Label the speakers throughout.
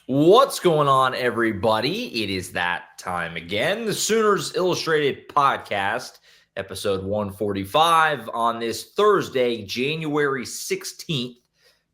Speaker 1: What's going on, everybody? It is that time again. The Sooners Illustrated Podcast, episode 145 on this Thursday, January 16th,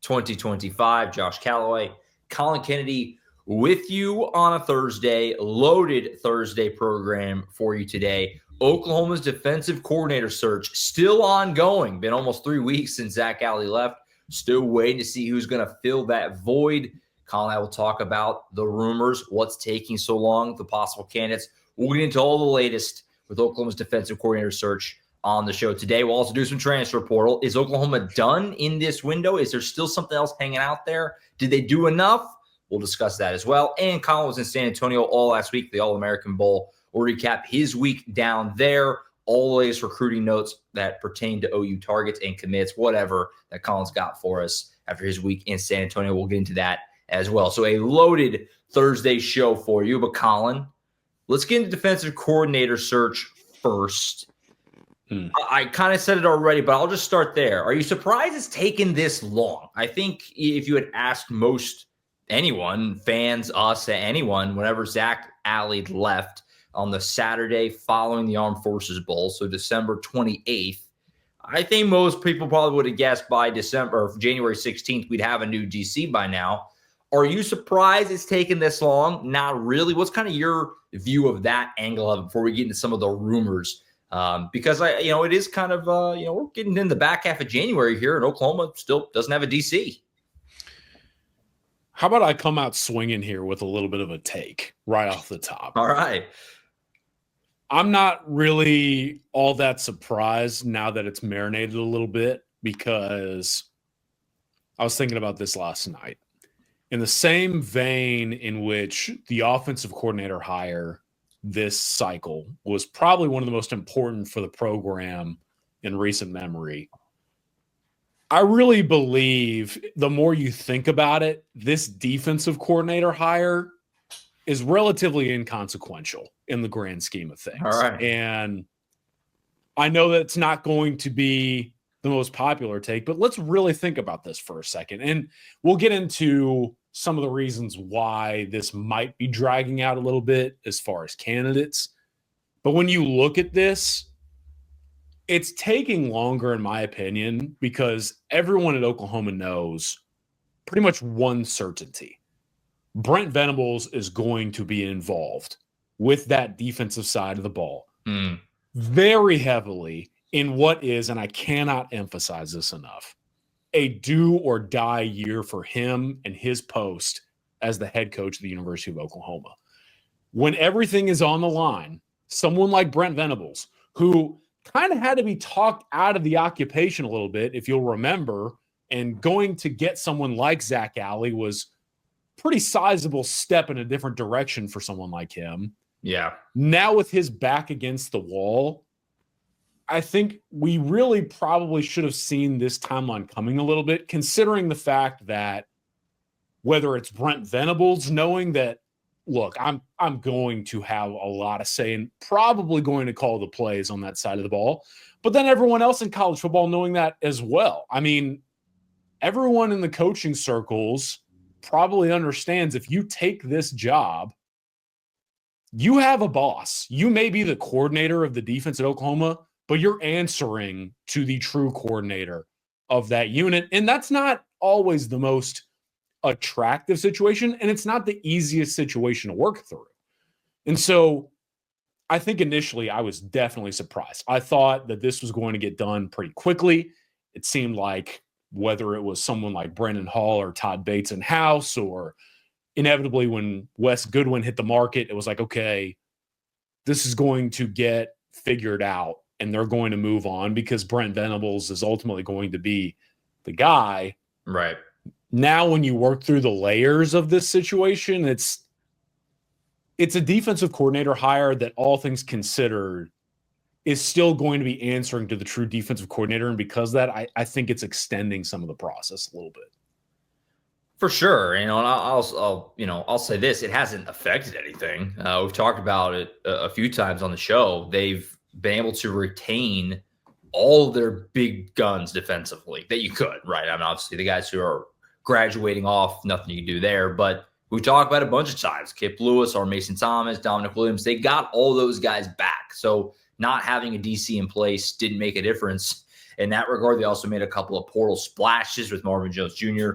Speaker 1: 2025. Josh Callaway, Collin Kennedy with you on a Thursday, loaded Thursday program for you today. Oklahoma's defensive coordinator search still ongoing. Been almost 3 weeks since Zach Alley left. Still waiting to see who's going to fill that void. Collin and I will talk about the rumors, what's taking so long, the possible candidates. We'll get into all the latest with Oklahoma's defensive coordinator search on the show today. We'll also do some transfer portal. Is Oklahoma done in this window? Is there still something else hanging out there? Did they do enough? We'll discuss that as well. And Collin was in San Antonio all last week, the All-American Bowl. We'll recap his week down there, all the latest recruiting notes that pertain to OU targets and commits, whatever that Collin's got for us after his week in San Antonio. We'll get into that as well. So a loaded Thursday show for you. But Collin, let's get into defensive coordinator search first. I kind of said it already, but I'll just start there. Are you surprised it's taken this long? I think if you had asked most anyone, fans, us, anyone, whenever Zach Alley left on the Saturday following the Armed Forces Bowl, so December 28th, I think most people probably would have guessed by January 16th, we'd have a new DC by now. Are you surprised it's taken this long? Not really. What's kind of your view of that angle of it before we get into some of the rumors? Because it is kind of we're getting in the back half of January here, and Oklahoma still doesn't have a DC.
Speaker 2: How about I come out swinging here with a little bit of a take right off the top?
Speaker 1: All right.
Speaker 2: I'm not really all that surprised now that it's marinated a little bit, because I was thinking about this last night. In the same vein in which the offensive coordinator hire this cycle was probably one of the most important for the program in recent memory, I really believe the more you think about it, this defensive coordinator hire is relatively inconsequential in the grand scheme of things.
Speaker 1: All right.
Speaker 2: And I know that it's not going to be the most popular take, but let's really think about this for a second. And we'll get into some of the reasons why this might be dragging out a little bit as far as candidates. But when you look at this, it's taking longer, in my opinion, because everyone at Oklahoma knows pretty much one certainty. Brent Venables is going to be involved with that defensive side of the ball very heavily in what is, and I cannot emphasize this enough, a do or die year for him and his post as the head coach of the University of Oklahoma. When everything is on the line, someone like Brent Venables, who kind of had to be talked out of the occupation a little bit, if you'll remember, and going to get someone like Zach Alley was pretty sizable step in a different direction for someone like him.
Speaker 1: Yeah.
Speaker 2: Now with his back against the wall, I think we really probably should have seen this timeline coming a little bit, considering the fact that whether it's Brent Venables knowing that, look, I'm going to have a lot of say and probably going to call the plays on that side of the ball, but then everyone else in college football knowing that as well. I mean, everyone in the coaching circles probably understands if you take this job, you have a boss. You may be the coordinator of the defense at Oklahoma, but you're answering to the true coordinator of that unit. And that's not always the most attractive situation, and it's not the easiest situation to work through. And so I think initially I was definitely surprised. I thought that this was going to get done pretty quickly. It seemed like whether it was someone like Brendan Hall or Todd Bates in-house, or inevitably when Wes Goodwin hit the market, it was like, okay, this is going to get figured out and they're going to move on because Brent Venables is ultimately going to be the guy.
Speaker 1: Right.
Speaker 2: Now, when you work through the layers of this situation, it's a defensive coordinator hire that, all things considered, is still going to be answering to the true defensive coordinator. And because of that, I think it's extending some of the process a little bit.
Speaker 1: For sure. And I'll say this, it hasn't affected anything. We've talked about it a few times on the show. They've been able to retain all of their big guns defensively that you could, right? I mean, obviously the guys who are graduating off, nothing you can do there, but We talked about a bunch of times. Kip Lewis or Mason Thomas, Dominic Williams, they got all those guys back. So not having a DC in place didn't make a difference in that regard. They also made a couple of portal splashes with Marvin Jones Jr.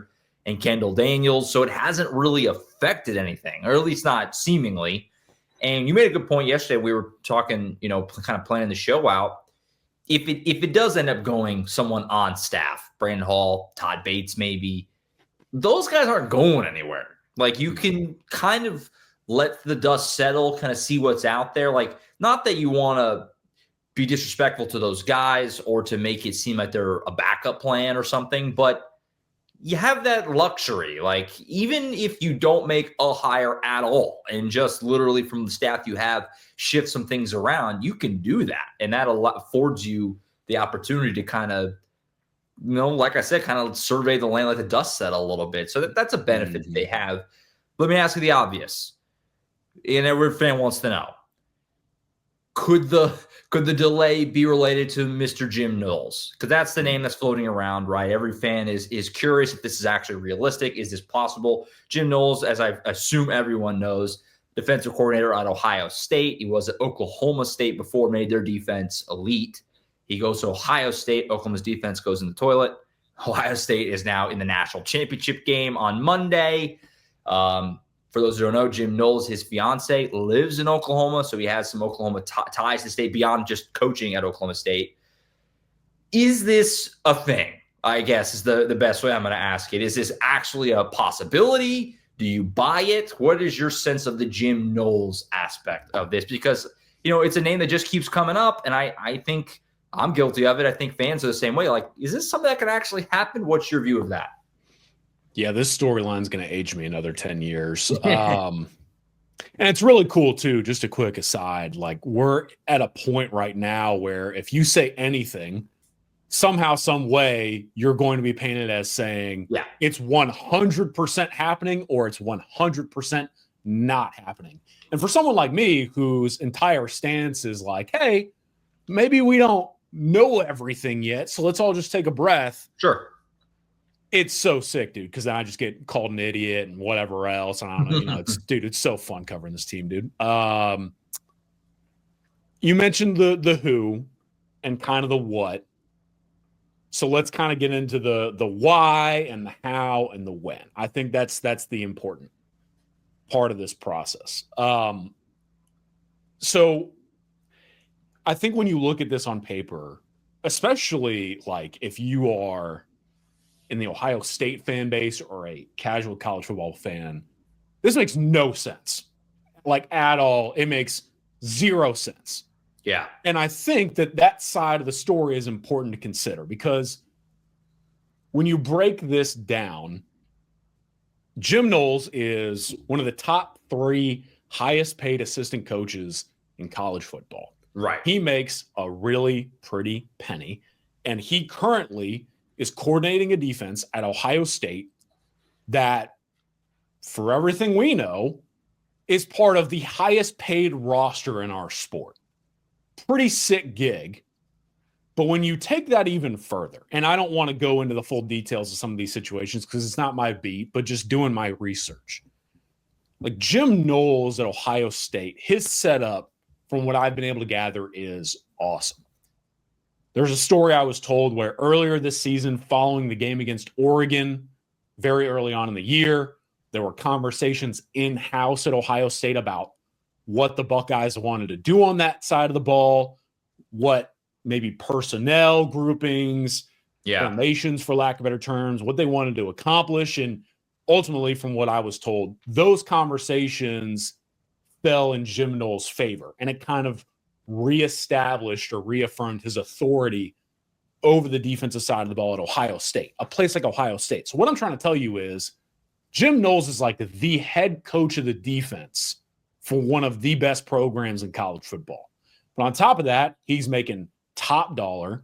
Speaker 1: and Kendall Daniels. So it hasn't really affected anything, or at least not seemingly. And you made a good point yesterday. We were talking, kind of planning the show out. If it does end up going someone on staff, Brandon Hall, Todd Bates, maybe, those guys aren't going anywhere. Like, you can kind of let the dust settle, kind of see what's out there. Like, not that you want to be disrespectful to those guys or to make it seem like they're a backup plan or something, but you have that luxury. Like, even if you don't make a hire at all and just literally from the staff you have shift some things around, you can do that. And that affords you the opportunity to kind of, like I said, kind of survey the land, let the dust settle a little bit. So that's a benefit that they have. Let me ask you the obvious. And every fan wants to know, could the delay be related to Mr. Jim Knowles? Because that's the name that's floating around, right? Every fan is curious if this is actually realistic. Is this possible? Jim Knowles, as I assume everyone knows, defensive coordinator at Ohio State. He was at Oklahoma State before, made their defense elite. He goes to Ohio State. Oklahoma's defense goes in the toilet. Ohio State is now in the national championship game on Monday. For those who don't know, Jim Knowles, his fiance, lives in Oklahoma, so he has some Oklahoma ties to state beyond just coaching at Oklahoma State. Is this a thing? I guess is the best way I'm going to ask it. Is this actually a possibility? Do you buy it? What is your sense of the Jim Knowles aspect of this? Because, it's a name that just keeps coming up, and I think I'm guilty of it. I think fans are the same way. Like, is this something that can actually happen? What's your view of that?
Speaker 2: Yeah, this storyline is going to age me another 10 years. And it's really cool, too, just a quick aside. Like, we're at a point right now where if you say anything, somehow, some way, you're going to be painted as saying it's 100% happening or it's 100% not happening. And for someone like me, whose entire stance is like, hey, maybe we don't know everything yet, so let's all just take a breath.
Speaker 1: Sure.
Speaker 2: It's so sick, dude, because then I just get called an idiot and whatever else. And I don't know, it's so fun covering this team, dude. You mentioned the who and kind of the what. So let's kind of get into the why and the how and the when. I think that's the important part of this process. So I think when you look at this on paper, especially like if you are in the Ohio State fan base or a casual college football fan, this makes no sense, like at all. It makes zero sense.
Speaker 1: Yeah.
Speaker 2: And I think that side of the story is important to consider, because when you break this down, Jim Knowles is one of the top 3 highest paid assistant coaches in college football.
Speaker 1: Right.
Speaker 2: He makes a really pretty penny, and he currently is coordinating a defense at Ohio State that, for everything we know, is part of the highest paid roster in our sport. Pretty sick gig. But when you take that even further, and I don't want to go into the full details of some of these situations because it's not my beat, but just doing my research. Like Jim Knowles at Ohio State, his setup, from what I've been able to gather, is awesome. There's a story I was told where earlier this season, following the game against Oregon, very early on in the year, there were conversations in-house at Ohio State about what the Buckeyes wanted to do on that side of the ball, what maybe personnel groupings, formations, for lack of better terms, what they wanted to accomplish. And ultimately, from what I was told, those conversations fell in Jim Knowles' favor, and it kind of reestablished or reaffirmed his authority over the defensive side of the ball at Ohio State, a place like Ohio State. So what I'm trying to tell you is Jim Knowles is like the head coach of the defense for one of the best programs in college football. But on top of that, he's making top dollar.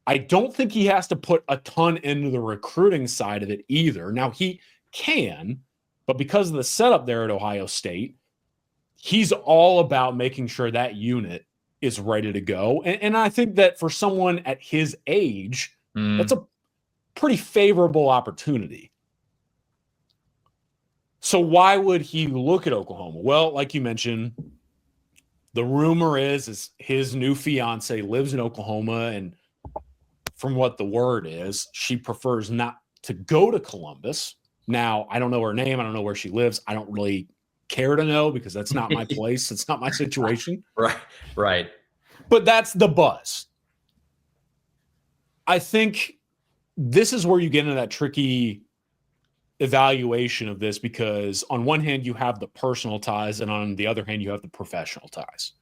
Speaker 2: I don't think he has to put a ton into the recruiting side of it either. Now, he can, but because of the setup there at Ohio State, he's all about making sure that unit is ready to go. And I think that for someone at his age, that's a pretty favorable opportunity. So why would he look at Oklahoma? Well, like you mentioned, the rumor is his new fiance lives in Oklahoma, and from what the word is, she prefers not to go to Columbus. Now, I don't know her name. I don't know where she lives. I don't really care to know because that's not my place. It's not my situation.
Speaker 1: Right.
Speaker 2: But that's the buzz. I think this is where you get into that tricky evaluation of this, because on one hand, you have the personal ties, and on the other hand, you have the professional ties.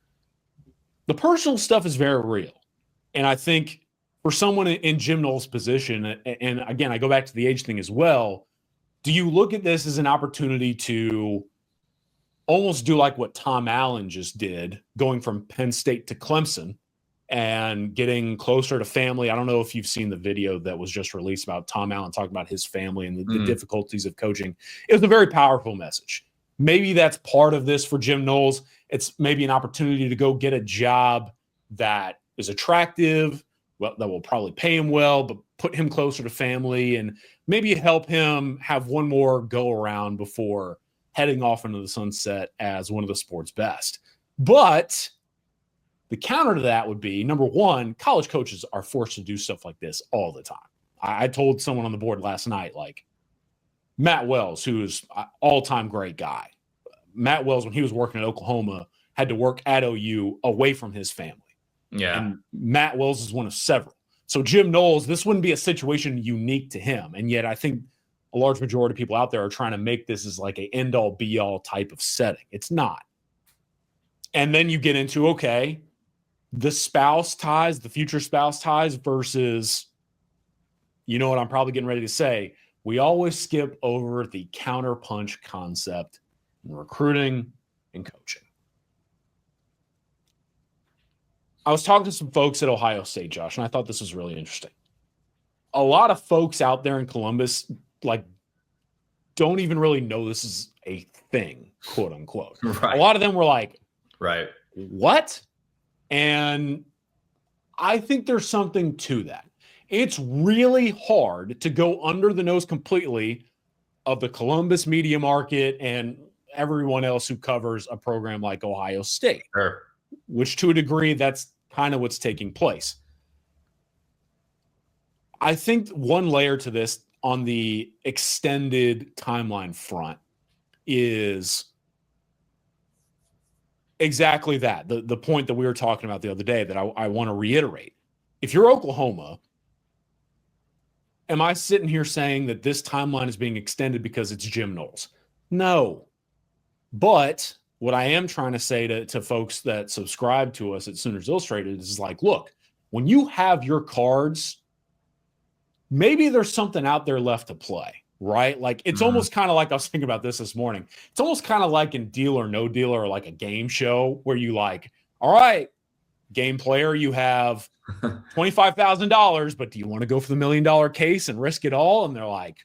Speaker 2: The personal stuff is very real. And I think for someone in Jim Knowles' position, and again, I go back to the age thing as well, do you look at this as an opportunity to almost do like what Tom Allen just did, going from Penn State to Clemson and getting closer to family? I don't know if you've seen the video that was just released about Tom Allen talking about his family and the difficulties of coaching. It was a very powerful message. Maybe that's part of this for Jim Knowles. It's maybe an opportunity to go get a job that is attractive, well, that will probably pay him well, but put him closer to family and maybe help him have one more go around before heading off into the sunset as one of the sport's best. But the counter to that would be, number one, college coaches are forced to do stuff like this all the time. I told someone on the board last night, like Matt Wells, who is an all-time great guy. Matt Wells, when he was working at Oklahoma, had to work at OU away from his family.
Speaker 1: Yeah.
Speaker 2: And Matt Wells is one of several. So Jim Knowles, this wouldn't be a situation unique to him. And yet I think a large majority of people out there are trying to make this as like a end-all be-all type of setting. It's not. And then you get into, okay, the spouse ties, the future spouse ties versus, you know what I'm probably getting ready to say, we always skip over the counterpunch concept in recruiting and coaching. I was talking to some folks at Ohio State, Josh, and I thought this was really interesting. A lot of folks out there in Columbus, like, don't even really know this is a thing, quote unquote.
Speaker 1: Right.
Speaker 2: A lot of them were like,
Speaker 1: right,
Speaker 2: what? And I think there's something to that. It's really hard to go under the nose completely of the Columbus media market and everyone else who covers a program like Ohio State.
Speaker 1: Sure.
Speaker 2: Which to a degree, that's kind of what's taking place. I think one layer to this on the extended timeline front is exactly that. The point that we were talking about the other day that I want to reiterate. If you're Oklahoma, am I sitting here saying that this timeline is being extended because it's Jim Knowles? No. But what I am trying to say to folks that subscribe to us at Sooners Illustrated is like, look, when you have your cards, maybe there's something out there left to play, right? Like it's almost kind of like, I was thinking about this morning. It's almost kind of like in Deal or No Deal or like a game show where you like, all right, game player, you have $25,000, but do you want to go for the $1 million case and risk it all? And they're like,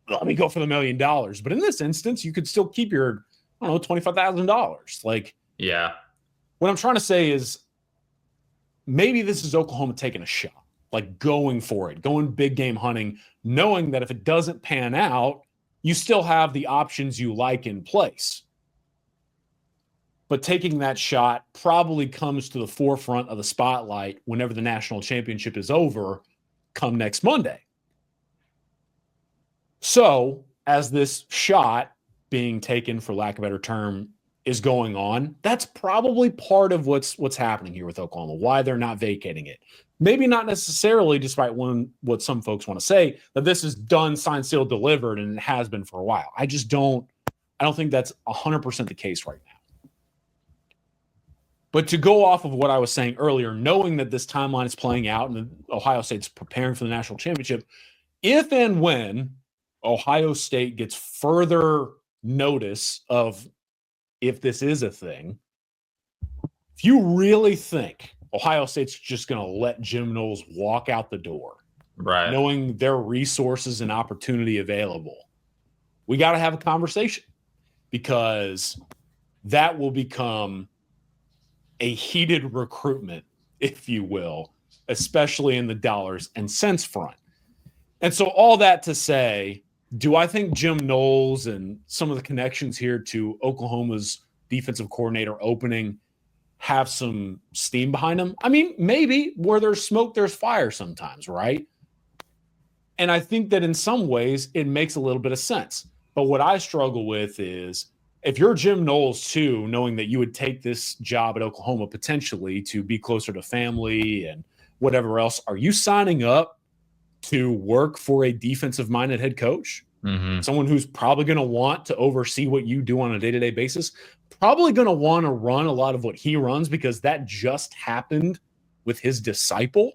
Speaker 2: let me go for the $1 million. But in this instance, you could still keep your, I don't know, $25,000. Like,
Speaker 1: yeah.
Speaker 2: What I'm trying to say is maybe this is Oklahoma taking a shot, like going for it, going big game hunting, knowing that if it doesn't pan out, you still have the options you like in place. But taking that shot probably comes to the forefront of the spotlight whenever the national championship is over, come next Monday. So as this shot being taken, for lack of a better term, is going on, that's probably part of what's happening here with Oklahoma, why they're not vacating it. Maybe not necessarily, despite what some folks want to say, that this is done, signed, sealed, delivered, and it has been for a while. I don't think that's 100% the case right now. But to go off of what I was saying earlier, knowing that this timeline is playing out and Ohio State's preparing for the national championship, if and when Ohio State gets further notice of if this is a thing, if you really think Ohio State's just going to let Jim Knowles walk out the door,
Speaker 1: right,
Speaker 2: knowing their resources and opportunity available, we got to have a conversation, because that will become a heated recruitment, if you will, especially in the dollars and cents front. And so all that to say, Do I think Jim Knowles and some of the connections here to Oklahoma's defensive coordinator opening have some steam behind them? I mean, maybe. Where there's smoke, there's fire sometimes, right? And I think that in some ways it makes a little bit of sense. But what I struggle with is if you're Jim Knowles too, knowing that you would take this job at Oklahoma potentially to be closer to family and whatever else, are you signing up to work for a defensive minded head coach?
Speaker 1: Mm-hmm.
Speaker 2: Someone who's probably going to want to oversee what you do on a day-to-day basis, probably going to want to run a lot of what he runs because that just happened with his disciple.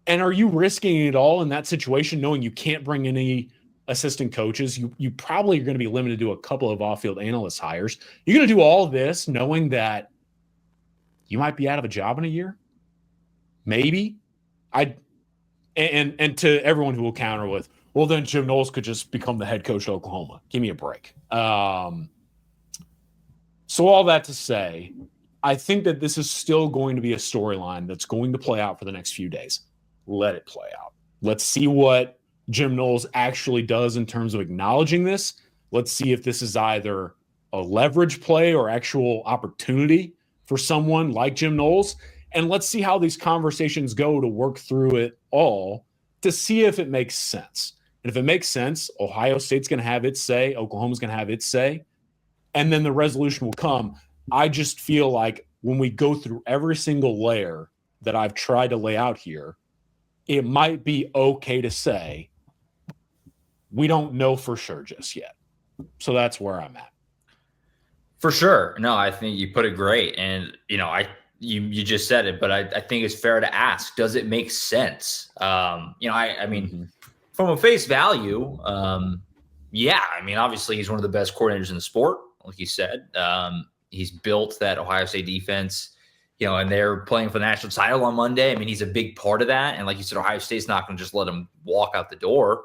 Speaker 2: And are you risking it all in that situation, knowing you can't bring any assistant coaches? You probably are going to be limited to a couple of off-field analyst hires. You're going to do all this knowing that you might be out of a job in a year? Maybe. And to everyone who will counter with, well, then Jim Knowles could just become the head coach of Oklahoma. Give me a break. So all that to say, I think that this is still going to be a storyline that's going to play out for the next few days. Let it play out. Let's see what Jim Knowles actually does in terms of acknowledging this. Let's see if this is either a leverage play or actual opportunity for someone like Jim Knowles. And let's see how these conversations go to work through it all to see if it makes sense. And if it makes sense, Ohio State's going to have its say, Oklahoma's going to have its say, and then the resolution will come. I just feel like when we go through every single layer that I've tried to lay out here, it might be okay to say we don't know for sure just yet. So that's where I'm at.
Speaker 1: For sure. No, I think you put it great. And, you just said it, but I think it's fair to ask, does it make sense? I mean, from a face value, yeah, I mean, obviously he's one of the best coordinators in the sport, like you said. He's built that Ohio State defense, and they're playing for the national title on Monday. I mean, he's a big part of that. And like you said, Ohio State's not going to just let him walk out the door.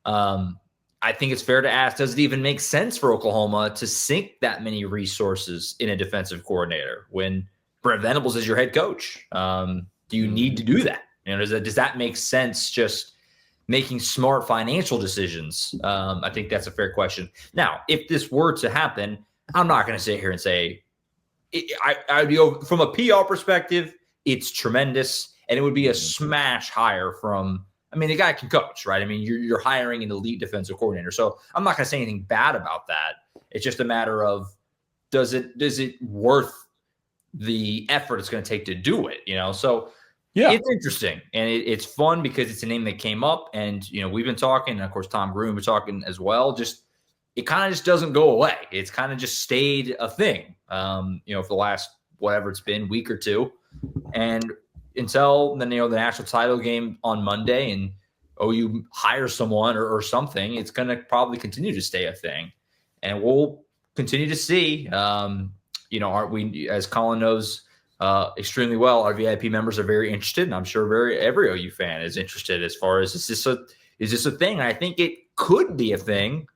Speaker 1: I think it's fair to ask, does it even make sense for Oklahoma to sink that many resources in a defensive coordinator when Brent Venables is your head coach? Do you need to do that? Does that make sense just making smart financial decisions? I think that's a fair question. Now, if this were to happen, I'm not going to sit here and say, from a PR perspective, it's tremendous, and it would be a smash hire from, the guy can coach, right? I mean, you're hiring an elite defensive coordinator. So I'm not going to say anything bad about that. It's just a matter of, does it worth the effort it's going to take to do it? So yeah, it's interesting, and it's fun because it's a name that came up, and we've been talking, and of course Tom Green was talking as well. Just it kind of just doesn't go away. It's kind of just stayed a thing, for the last whatever it's been, week or two, and until the national title game on Monday, and OU hire someone or something, it's going to probably continue to stay a thing, and we'll continue to see. Aren't we, as Collin knows extremely well, our VIP members are very interested, and I'm sure every OU fan is interested as far as is this a thing? I think it could be a thing.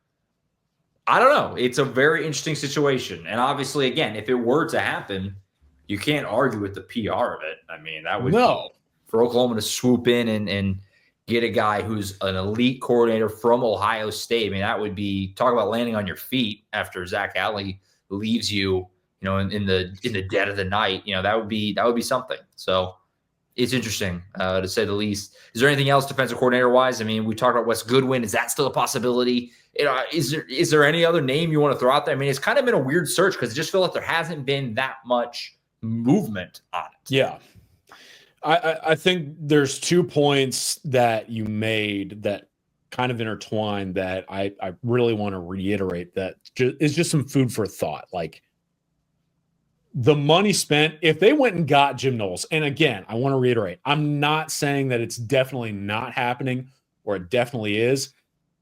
Speaker 1: I don't know. It's a very interesting situation, and obviously, again, if it were to happen, you can't argue with the PR of it. I mean, that would be for Oklahoma to swoop in and get a guy who's an elite coordinator from Ohio State. I mean, that would be, talk about landing on your feet after Zach Alley leaves you, in the dead of the night. That would be something. So it's interesting to say the least. Is there anything else defensive coordinator wise? I mean, we talked about Wes Goodwin. Is that still a possibility? Is there any other name you want to throw out there? I mean, it's kind of been a weird search because I just feel like there hasn't been that much movement on it.
Speaker 2: Yeah. I think there's 2 points that you made that kind of intertwined that I really want to reiterate that is just some food for thought. Like the money spent, if they went and got Jim Knowles, and again, I want to reiterate, I'm not saying that it's definitely not happening or it definitely is.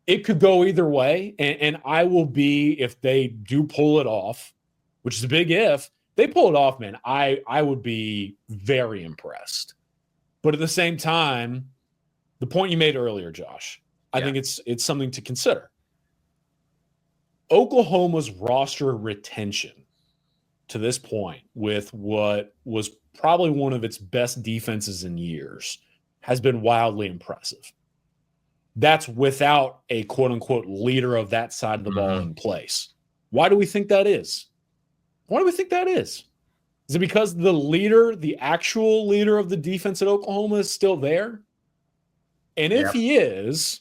Speaker 2: It could go either way. And I will be, if they do pull it off, which is a big if, they pull it off, man, I would be very impressed. But at the same time, the point you made earlier, Josh, I think it's something to consider. Oklahoma's roster retention to this point, with what was probably one of its best defenses in years, has been wildly impressive. That's without a quote-unquote leader of that side of the ball in place. Why do we think that is? Why do we think that is? Is it because the leader, the actual leader of the defense at Oklahoma is still there? And if he is,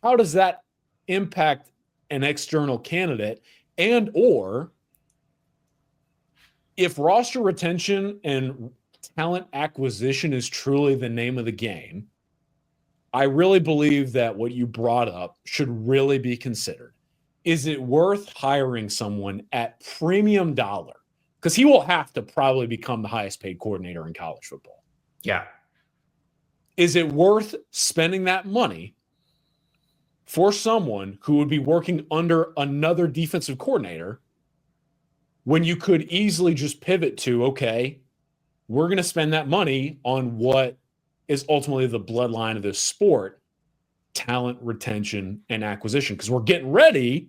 Speaker 2: how does that impact an external candidate? And or if roster retention and talent acquisition is truly the name of the game, I really believe that what you brought up should really be considered. Is it worth hiring someone at premium dollar? Because he will have to probably become the highest paid coordinator in college football.
Speaker 1: Yeah.
Speaker 2: Is it worth spending that money for someone who would be working under another defensive coordinator when you could easily just pivot to, okay, we're going to spend that money on what is ultimately the bloodline of this sport, talent retention and acquisition? Because we're getting ready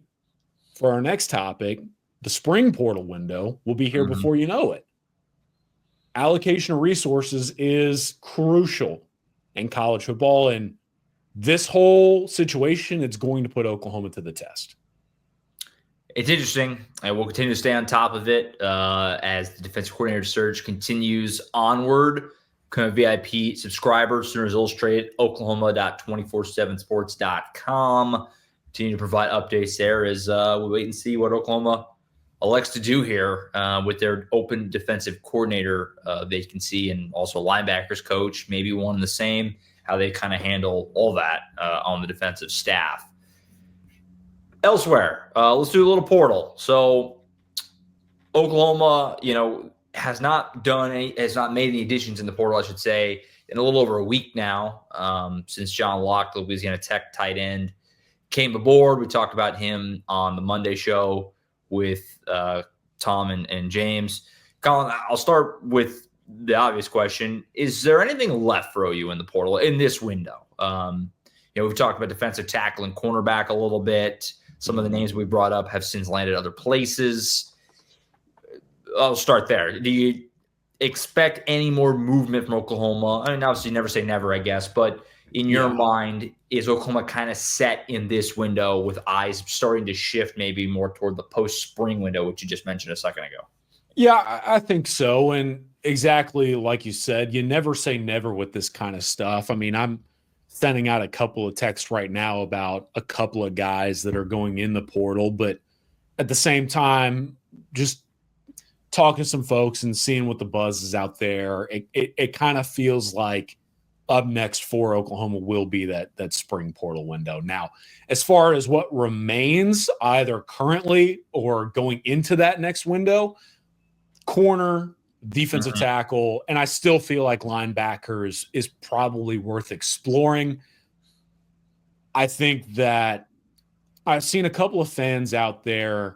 Speaker 2: for our next topic. The spring portal window will be here before you know it. Allocation of resources is crucial in college football, and this whole situation, it's going to put Oklahoma to the test.
Speaker 1: It's interesting. I will continue to stay on top of it as the defensive coordinator search continues onward. Become a VIP subscriber, Sooners Illustrated, Oklahoma.247sports.com. Continue to provide updates there as we wait and see what Oklahoma elects to do here with their open defensive coordinator vacancy and also linebackers coach, maybe one and the same, how they kind of handle all that on the defensive staff. Elsewhere, let's do a little portal. So Oklahoma, has not made any additions in the portal, I should say, in a little over a week now since John Locke, the Louisiana Tech tight end, came aboard. We talked about him on the Monday show with Tom and James. Collin, I'll start with the obvious question. Is there anything left for OU in the portal in this window? We've talked about defensive tackle and cornerback a little bit. Some of the names we brought up have since landed other places. I'll start there. Do you expect any more movement from Oklahoma? I mean, obviously never say never, I guess, but in your mind, is Oklahoma kind of set in this window with eyes starting to shift maybe more toward the post-spring window, which you just mentioned a second ago?
Speaker 2: Yeah, I think so. And exactly like you said, you never say never with this kind of stuff. I mean, I'm sending out a couple of texts right now about a couple of guys that are going in the portal, but at the same time, just talking to some folks and seeing what the buzz is out there, it kind of feels like up next for Oklahoma will be that spring portal window. Now, as far as what remains either currently or going into that next window, corner, defensive tackle, and I still feel like linebackers is probably worth exploring. I think that I've seen a couple of fans out there,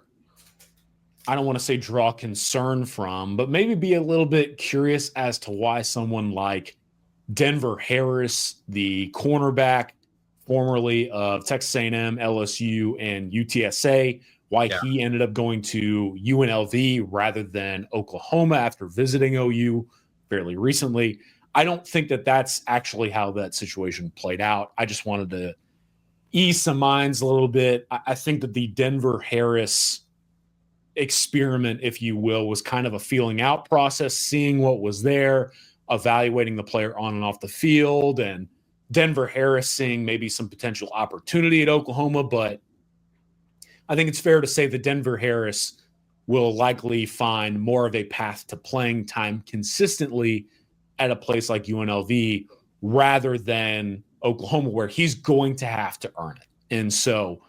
Speaker 2: I don't want to say draw concern from, but maybe be a little bit curious as to why someone like Denver Harris, the cornerback formerly of Texas A&M, LSU, and UTSA, why he ended up going to UNLV rather than Oklahoma after visiting OU fairly recently. I don't think that that's actually how that situation played out. I just wanted to ease some minds a little bit. I think that the Denver Harris experiment, if you will, was kind of a feeling out process, seeing what was there, evaluating the player on and off the field, and Denver Harris seeing maybe some potential opportunity at Oklahoma. But I think it's fair to say that Denver Harris will likely find more of a path to playing time consistently at a place like UNLV rather than Oklahoma, where he's going to have to earn it. And so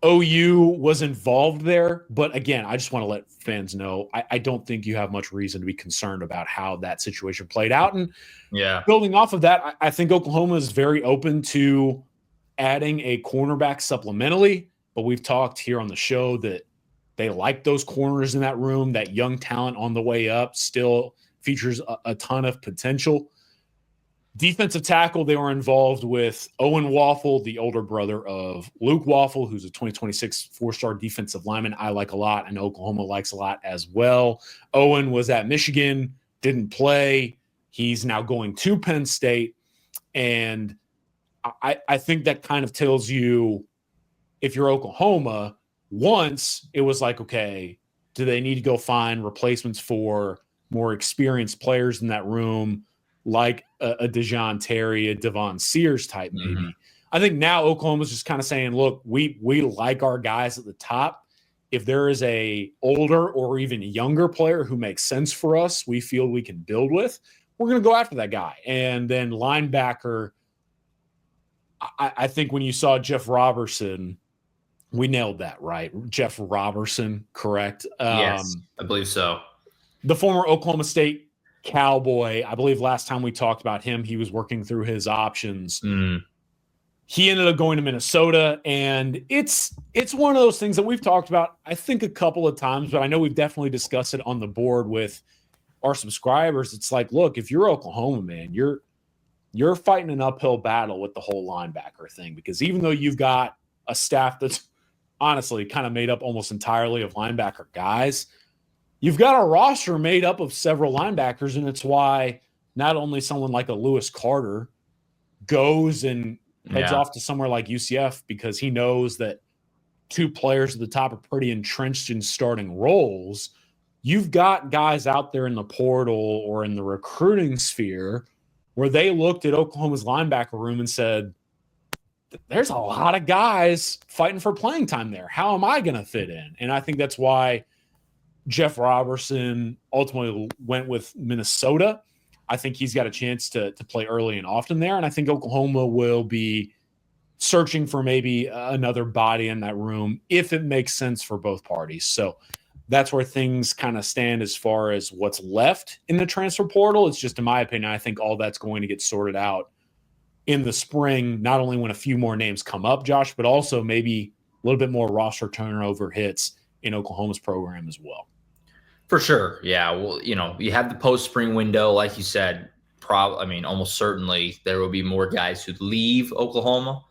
Speaker 2: OU was involved there. But again, I just want to let fans know, I don't think you have much reason to be concerned about how that situation played out. And building off of that, I think Oklahoma is very open to adding a cornerback supplementally. But we've talked here on the show that they like those corners in that room. That young talent on the way up still features a ton of potential. Defensive tackle, they were involved with Owen Waffle, the older brother of Luke Waffle, who's a 2026 four-star defensive lineman I like a lot, and Oklahoma likes a lot as well. Owen was at Michigan, didn't play. He's now going to Penn State. And I think that kind of tells you, if you're Oklahoma, once it was like, okay, do they need to go find replacements for more experienced players in that room, like a DeJoun Terry, a Devon Sears type, maybe?
Speaker 1: Mm-hmm.
Speaker 2: I think now Oklahoma's just kind of saying, look, we like our guys at the top. If there is a older or even younger player who makes sense for us, we feel we can build with, we're going to go after that guy. And then linebacker, I think when you saw Jeff Robertson, we nailed that, right? Jeff Robertson, correct?
Speaker 1: Yes, I believe so.
Speaker 2: The former Oklahoma State Cowboy, I believe last time we talked about him, he was working through his options. He ended up going to Minnesota, and it's one of those things that we've talked about, I think, a couple of times, but I know we've definitely discussed it on the board with our subscribers. It's like, look, if you're Oklahoma, man, you're fighting an uphill battle with the whole linebacker thing, because even though you've got a staff that's honestly kind of made up almost entirely of linebacker guys, you've got a roster made up of several linebackers, and it's why not only someone like a Lewis Carter goes and heads off to somewhere like UCF, because he knows that two players at the top are pretty entrenched in starting roles. You've got guys out there in the portal or in the recruiting sphere where they looked at Oklahoma's linebacker room and said, there's a lot of guys fighting for playing time there. How am I going to fit in? And I think that's why Jeff Robertson ultimately went with Minnesota. I think he's got a chance to play early and often there. And I think Oklahoma will be searching for maybe another body in that room if it makes sense for both parties. So that's where things kind of stand as far as what's left in the transfer portal. It's just, in my opinion, I think all that's going to get sorted out in the spring, not only when a few more names come up, Josh, but also maybe a little bit more roster turnover hits in Oklahoma's program as well.
Speaker 1: For sure. Yeah. Well, you have the post-spring window, like you said, almost certainly there will be more guys who leave Oklahoma.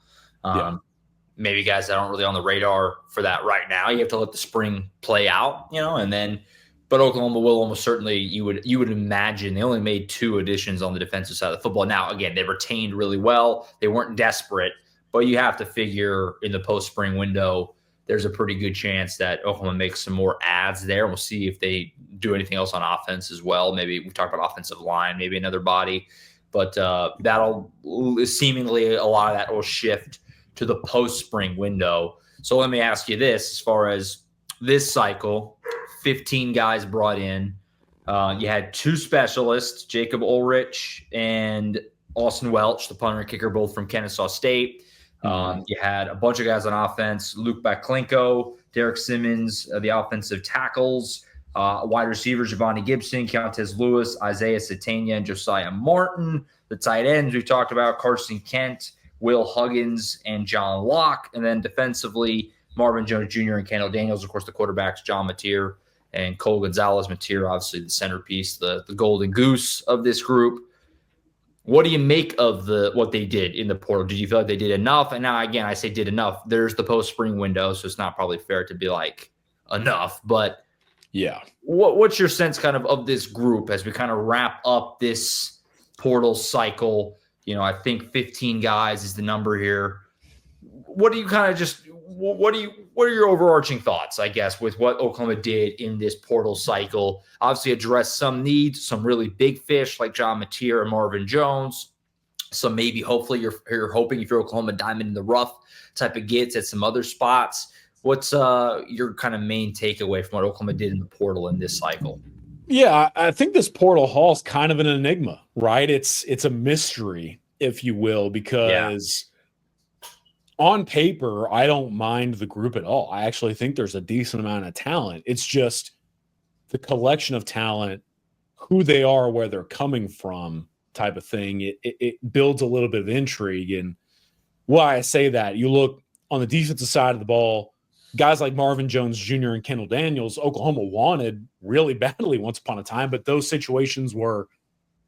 Speaker 1: Maybe guys that aren't really on the radar for that right now. You have to let the spring play out, and then, but Oklahoma will almost certainly, you would imagine, they only made 2 additions on the defensive side of the football. Now, again, they retained really well. They weren't desperate, but you have to figure in the post-spring window, there's a pretty good chance that Oklahoma makes some more adds there. We'll see if they do anything else on offense as well. Maybe we talked about offensive line, maybe another body, but that'll seemingly, a lot of that will shift to the post-spring window. So let me ask you this, as far as this cycle, 15 guys brought in. You had 2 specialists, Jacob Ulrich and Austin Welch, the punter and kicker, both from Kennesaw State. You had a bunch of guys on offense, Luke Baklenko, Derek Simmons, the offensive tackles, wide receivers, Giovanni Gibson, Keontez Lewis, Isaiah Satania, and Josiah Martin. The tight ends we talked about, Carson Kent, Will Huggins, and John Locke. And then defensively, Marvin Jones Jr. and Kendall Daniels. Of course, the quarterbacks, John Mateer and Cole Gonzalez. Mateer, obviously the centerpiece, the golden goose of this group. What do you make of what they did in the portal? Did you feel like they did enough? And now, again, I say did enough. There's the post-spring window, so it's not probably fair to be like enough. But
Speaker 2: yeah,
Speaker 1: what's your sense kind of this group as we kind of wrap up this portal cycle? I think 15 guys is the number here. What do you kind of what are your overarching thoughts, I guess, with what Oklahoma did in this portal cycle? Obviously address some needs, some really big fish like John Mateer and Marvin Jones. Some maybe, hopefully, you're hoping, if you're Oklahoma, diamond in the rough type of gets at some other spots. What's your kind of main takeaway from what Oklahoma did in the portal in this cycle?
Speaker 2: Yeah, I think this portal haul is kind of an enigma, right? It's a mystery, if you will, because on paper, I don't mind the group at all. I actually think there's a decent amount of talent. It's just the collection of talent, who they are, where they're coming from type of thing. It builds a little bit of intrigue. And why I say that, you look on the defensive side of the ball, guys like Marvin Jones Jr. and Kendall Daniels, Oklahoma wanted really badly once upon a time, but those situations were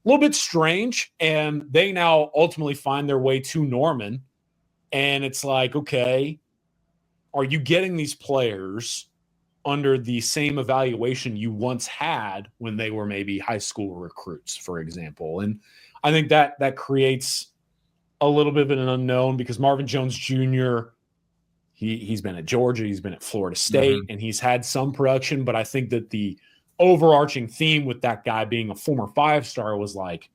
Speaker 2: a little bit strange, and they now ultimately find their way to Norman. And it's like, okay, are you getting these players under the same evaluation you once had when they were maybe high school recruits, for example? And I think that creates a little bit of an unknown because Marvin Jones Jr., he's been at Georgia, he's been at Florida State, and he's had some production, but I think that the overarching theme with that guy being a former 5-star was like,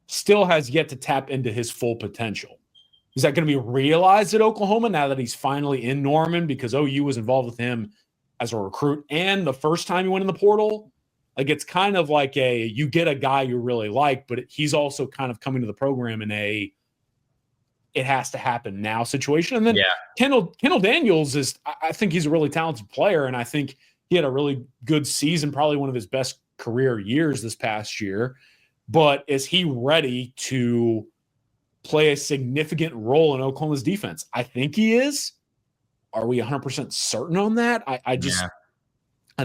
Speaker 2: still has yet to tap into his full potential. Is that going to be realized at Oklahoma now that he's finally in Norman because OU was involved with him as a recruit and the first time he went in the portal? Like, it's kind of like you get a guy you really like, but he's also kind of coming to the program in it has to happen now situation. And then Kendall Daniels I think he's a really talented player, and I think he had a really good season, probably one of his best career years this past year. But is he ready to play a significant role in Oklahoma's defense? I think he is. Are we 100% certain on that? I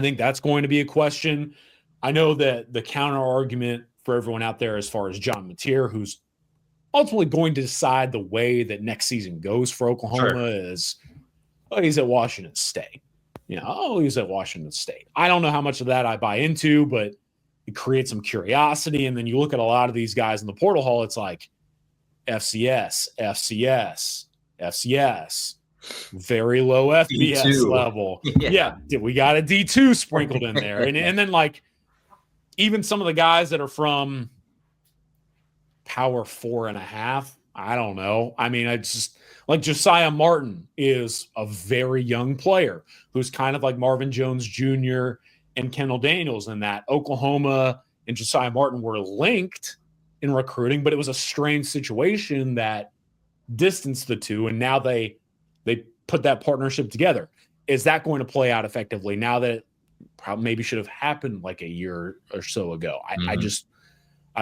Speaker 2: think that's going to be a question. I know that the counter argument for everyone out there as far as John Mateer, who's ultimately going to decide the way that next season goes for Oklahoma, is, he's at Washington State. He's at Washington State. I don't know how much of that I buy into, but it creates some curiosity. And then you look at a lot of these guys in the portal hall, it's like FCS, FCS, FCS, very low FBS D2 level. Yeah, we got a D2 sprinkled in there. And then, like, even some of the guys that are from Power 4.5, I don't know. I mean, it's just like Josiah Martin is a very young player who's kind of like Marvin Jones Jr. and Kendall Daniels, in that Oklahoma and Josiah Martin were linked in recruiting, but it was a strange situation that distanced the two, and now they put that partnership together. Is that going to play out effectively now that it probably maybe should have happened like a year or so ago? I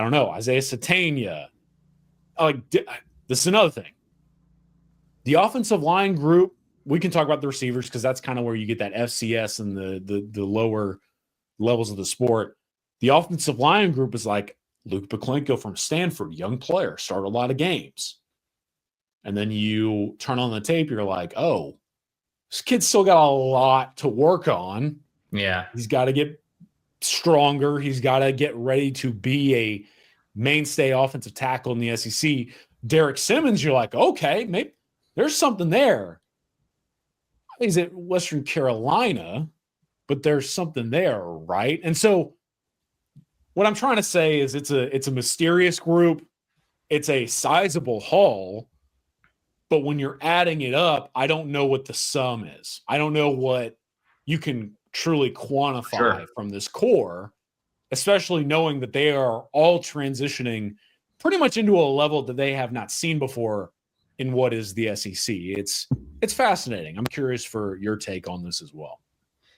Speaker 2: don't know. Isaiah Satania. This is another thing. The offensive line group, we can talk about the receivers because that's kind of where you get that FCS and the lower levels of the sport. The offensive line group is like Luke Buklenko from Stanford, young player, started a lot of games. And then you turn on the tape, you're like, oh, this kid's still got a lot to work on.
Speaker 1: Yeah.
Speaker 2: He's got to get stronger. He's got to get ready to be a mainstay offensive tackle in the SEC. Derek Simmons, you're like, okay, maybe there's something there. He's at Western Carolina, but there's something there, right? And so what I'm trying to say is it's a mysterious group. It's a sizable haul, but when you're adding it up, I don't know what the sum is. I don't know what you can truly quantify from this core, especially knowing that they are all transitioning pretty much into a level that they have not seen before in what is the SEC. It's fascinating. I'm curious for your take on this as well.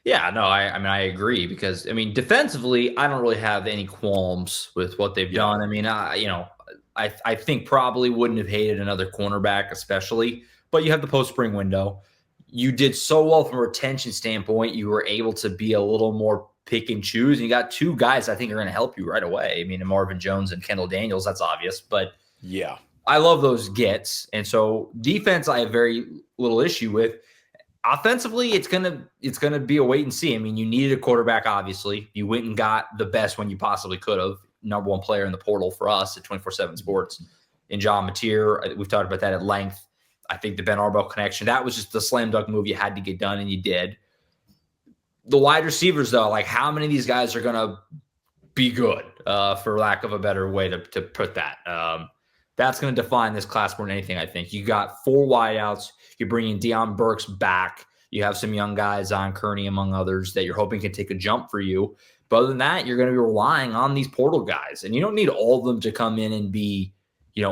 Speaker 1: Yeah, no, I agree because, defensively, I don't really have any qualms with what they've done. I think probably wouldn't have hated another cornerback, especially, but you have the post-spring window. You did so well from a retention standpoint. You were able to be a little more pick and choose. And you got two guys I think are going to help you right away. Marvin Jones and Kendall Daniels, that's obvious, but
Speaker 2: yeah,
Speaker 1: I love those gets. And so defense, I have very little issue with. Offensively, it's gonna be a wait and see. You needed a quarterback, obviously. You went and got the best one you possibly could have. Number one player in the portal for us at 24/7 Sports in John Mateer. We've talked about that at length. I think the Ben Arbel connection, that was just the slam dunk move you had to get done, and you did. The wide receivers, though, like how many of these guys are gonna be good, for lack of a better way to put that. That's going to define this class more than anything, I think. You got 4 wideouts. You're bringing Deion Burks back. You have some young guys, Zion Kearney, among others, that you're hoping can take a jump for you. But other than that, you're going to be relying on these portal guys. And you don't need all of them to come in and be,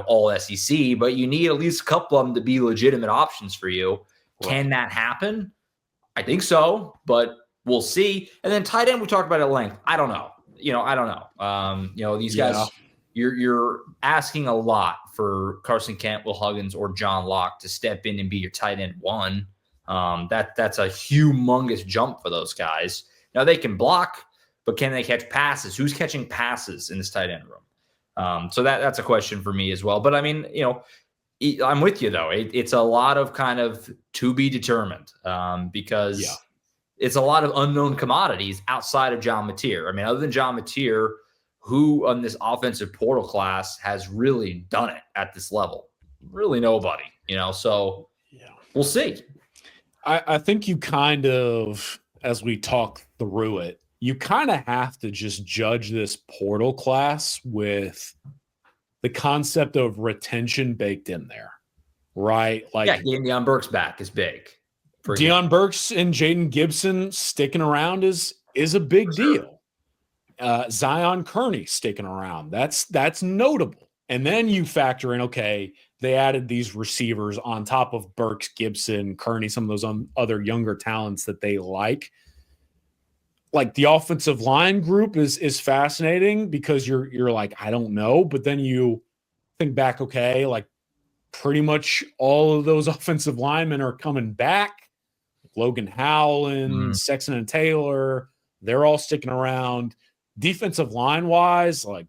Speaker 1: all SEC, but you need at least a couple of them to be legitimate options for you. Right. Can that happen? I think so, but we'll see. And then tight end, we talked about at length. I don't know. I don't know. These guys, you're asking a lot for Carson Kent, Will Huggins, or John Locke to step in and be your tight end one. That's a humongous jump for those guys. Now they can block, but can they catch passes? Who's catching passes in this tight end room? So that's a question for me as well. But I'm with you though. It's a lot of kind of to be determined because it's a lot of unknown commodities outside of John Mateer. Other than John Mateer, who on this offensive portal class has really done it at this level? really nobody, so
Speaker 2: Yeah.
Speaker 1: we'll see.
Speaker 2: I think you kind of, as we talk through it, you kind of have to just judge this portal class with the concept of retention baked in there, right? Like,
Speaker 1: getting Deion Burks back is big.
Speaker 2: Deion Burks and Jaden Gibson sticking around is a big deal. Zion Kearney sticking around, that's notable. And then you factor in, okay, they added these receivers on top of Burks, Gibson, Kearney, some of those other younger talents that they like. Like the offensive line group is fascinating because you're like, I don't know, but then you think back, okay, like pretty much all of those offensive linemen are coming back. Logan Howland, Sexton and Taylor, they're all sticking around. Defensive line wise, like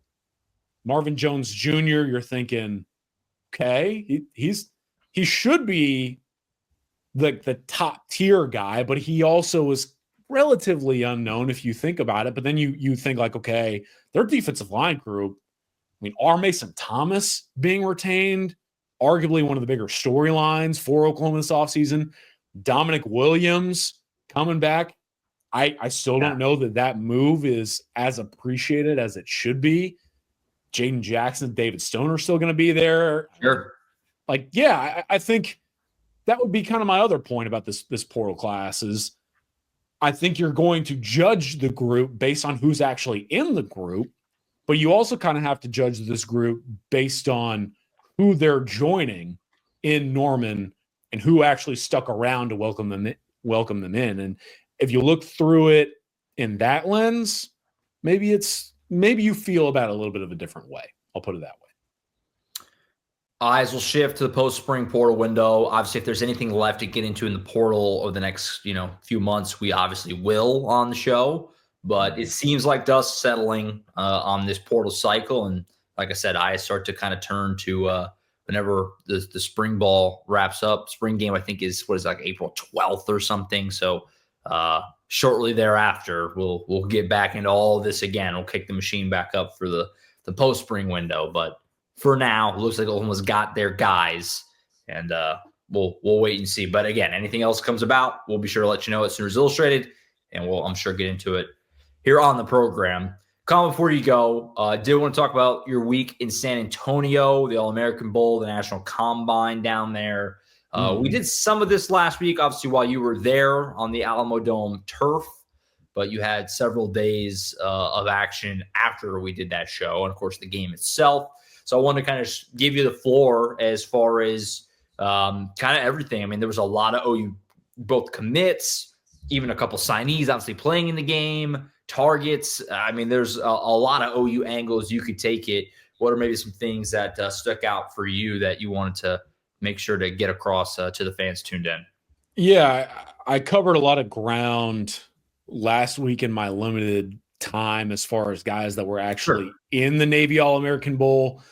Speaker 2: Marvin Jones Jr., you're thinking, okay, he should be the top tier guy, but he also is relatively unknown if you think about it. But then you think like, okay, their defensive line group, I mean, R. Mason Thomas being retained, arguably one of the bigger storylines for Oklahoma this offseason. Dominic Williams coming back. I still don't know that move is as appreciated as it should be. Jaden Jackson, David Stone are still going to be there.
Speaker 1: Sure.
Speaker 2: Like, yeah, I think that would be kind of my other point about this portal class is I think you're going to judge the group based on who's actually in the group, but you also kind of have to judge this group based on who they're joining in Norman and who actually stuck around to welcome them in. And if you look through it in that lens, maybe you feel about it a little bit of a different way. I'll put it that way.
Speaker 1: Eyes will shift to the post-spring portal window. Obviously, if there's anything left to get into in the portal over the next, few months, we obviously will on the show. But it seems like dust settling on this portal cycle. And like I said, eyes start to kind of turn to whenever the spring ball wraps up. Spring game, I think, is like April 12th or something. So shortly thereafter, we'll get back into all of this again. We'll kick the machine back up for the post-spring window. But for now, it looks like Oklahoma's got their guys, and we'll wait and see. But again, anything else comes about, we'll be sure to let you know at Sooners Illustrated, and we'll, I'm sure, get into it here on the program. Collin, before you go, did want to talk about your week in San Antonio, the All-American Bowl, the National Combine down there. We did some of this last week, obviously, while you were there on the Alamo Dome turf, but you had several days of action after we did that show, and, of course, the game itself. So I wanted to kind of give you the floor as far as kind of everything. I mean, there was a lot of OU, both commits, even a couple signees obviously playing in the game, targets. I mean, there's a lot of OU angles you could take it. What are maybe some things that stuck out for you that you wanted to make sure to get across to the fans tuned in?
Speaker 2: Yeah, I covered a lot of ground last week in my limited time as far as guys that were actually in the Navy All-American Bowl.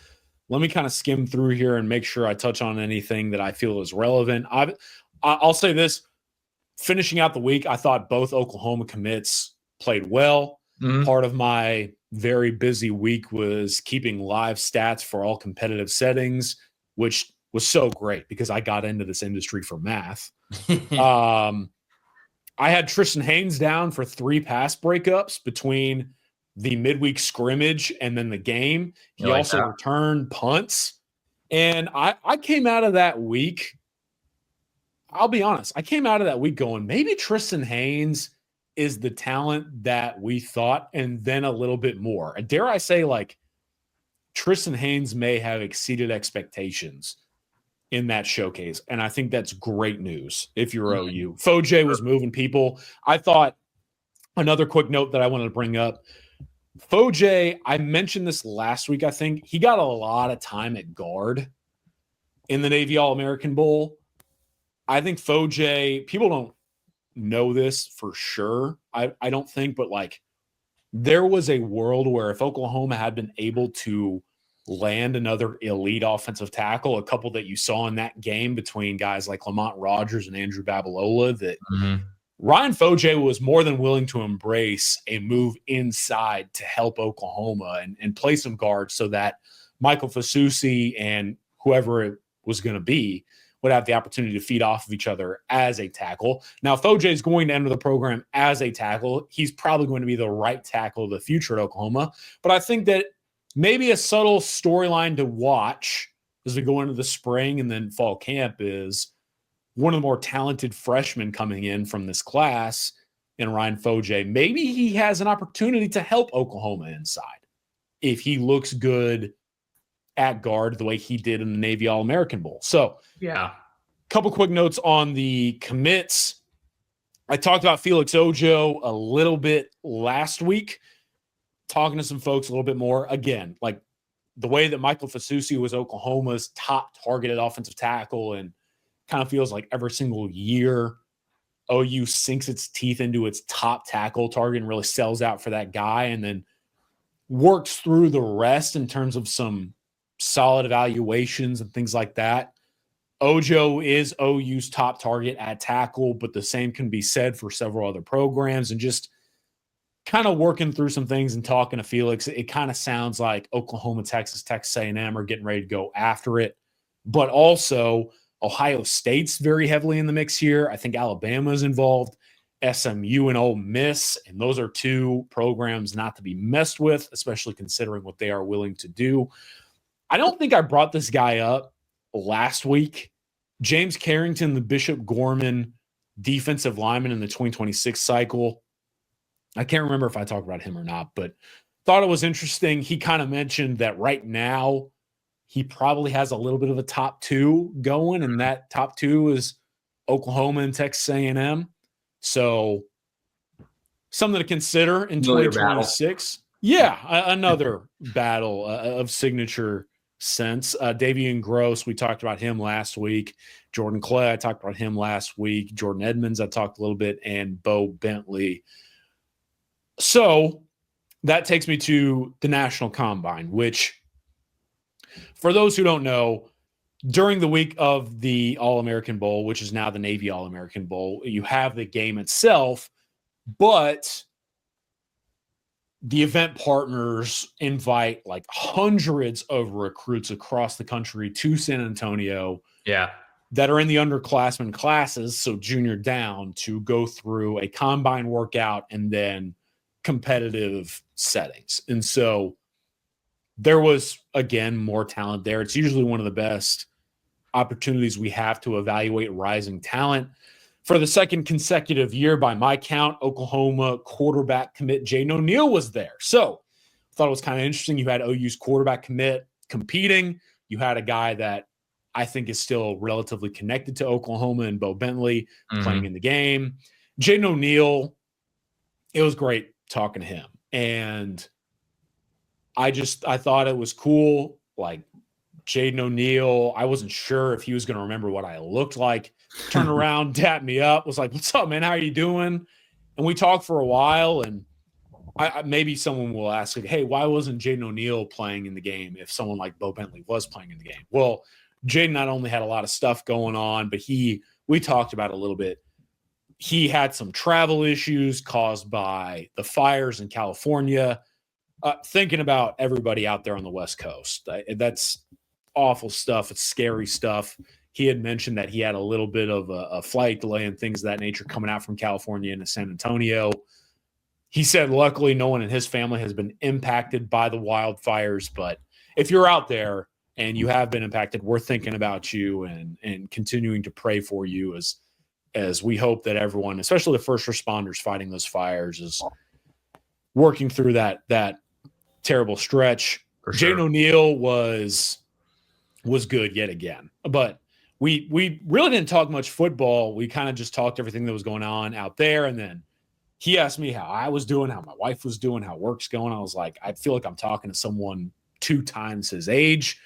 Speaker 2: Let me kind of skim through here and make sure I touch on anything that I feel is relevant. I'll say this. Finishing out the week, I thought both Oklahoma commits played well. Part of my very busy week was keeping live stats for all competitive settings, which was so great because I got into this industry for math. I had Tristan Haynes down for 3 pass breakups between the midweek scrimmage and then the game. He also returned punts. And I came out of that week, I'll be honest, I came out of that week going, maybe Tristan Haynes is the talent that we thought, and then a little bit more. And dare I say, like, Tristan Haynes may have exceeded expectations in that showcase. And I think that's great news if you're OU. Foj was moving people. I thought another quick note that I wanted to bring up, Foj, I mentioned this last week, I think. He got a lot of time at guard in the Navy All-American Bowl. I think Foj, people don't know this for sure, I don't think, but like there was a world where if Oklahoma had been able to land another elite offensive tackle, a couple that you saw in that game between guys like Lamont Rogers and Andrew Babalola, that Ryan Foj was more than willing to embrace a move inside to help Oklahoma and play some guards so that Michael Fasusi and whoever it was going to be, would have the opportunity to feed off of each other as a tackle. Now, if OJ is going to enter the program as a tackle, he's probably going to be the right tackle of the future at Oklahoma. But I think that maybe a subtle storyline to watch as we go into the spring and then fall camp is one of the more talented freshmen coming in from this class in Ryan Foje. Maybe he has an opportunity to help Oklahoma inside if he looks good at guard the way he did in the Navy All-American Bowl. So,
Speaker 1: yeah,
Speaker 2: couple quick notes on the commits. I talked about Felix Ojo a little bit last week, talking to some folks a little bit more. Again, like the way that Michael Fasusi was Oklahoma's top targeted offensive tackle, and kind of feels like every single year OU sinks its teeth into its top tackle target and really sells out for that guy and then works through the rest in terms of some solid evaluations and things like that. Ojo is OU's top target at tackle, but the same can be said for several other programs. And just kind of working through some things and talking to Felix, it kind of sounds like Oklahoma, Texas A&M are getting ready to go after it. But also Ohio State's very heavily in the mix here. I think Alabama's involved, SMU and Ole Miss, and those are two programs not to be messed with, especially considering what they are willing to do. I don't think I brought this guy up last week. James Carrington, the Bishop Gorman defensive lineman in the 2026 cycle. I can't remember if I talked about him or not, but thought it was interesting. He kind of mentioned that right now he probably has a little bit of a top two going, and that top two is Oklahoma and Texas A&M. So something to consider in 2026. Yeah, another battle of signature sense. Davian Gross, we talked about him last week. Jordan Clay, I talked about him last week. Jordan Edmonds, I talked a little bit, and Bo Bentley. So that takes me to the National Combine, which, for those who don't know, during the week of the All-American Bowl, which is now the Navy All-American Bowl, you have the game itself, but the event partners invite like hundreds of recruits across the country to San Antonio that are in the underclassmen classes, so junior down, to go through a combine workout and then competitive settings. And so there was, again, more talent there. It's usually one of the best opportunities we have to evaluate rising talent. For the second consecutive year, by my count, Oklahoma quarterback commit Jaden O'Neal was there. So I thought it was kind of interesting. You had OU's quarterback commit competing. You had a guy that I think is still relatively connected to Oklahoma and Bo Bentley playing in the game. Jaden O'Neal, it was great talking to him. And I thought it was cool. Like, Jaden O'Neal, I wasn't sure if he was going to remember what I looked like. Turned around, tapped me up, was like, "What's up, man? How are you doing?" And we talked for a while, and maybe someone will ask, like, "Hey, why wasn't Jaden O'Neal playing in the game if someone like Bo Bentley was playing in the game?" Well, Jaden not only had a lot of stuff going on, but we talked about it a little bit. He had some travel issues caused by the fires in California. Thinking about everybody out there on the West Coast. That's awful stuff. It's scary stuff. He had mentioned that he had a little bit of a flight delay and things of that nature coming out from California into San Antonio. He said, luckily, no one in his family has been impacted by the wildfires. But if you're out there and you have been impacted, we're thinking about you and continuing to pray for you as we hope that everyone, especially the first responders fighting those fires, is working through that terrible stretch. Sure. Jaden O'Neal was good yet again. But we really didn't talk much football. We kind of just talked everything that was going on out there. And then he asked me how I was doing, how my wife was doing, how work's going. I was like, I feel like I'm talking to someone 2 times his age.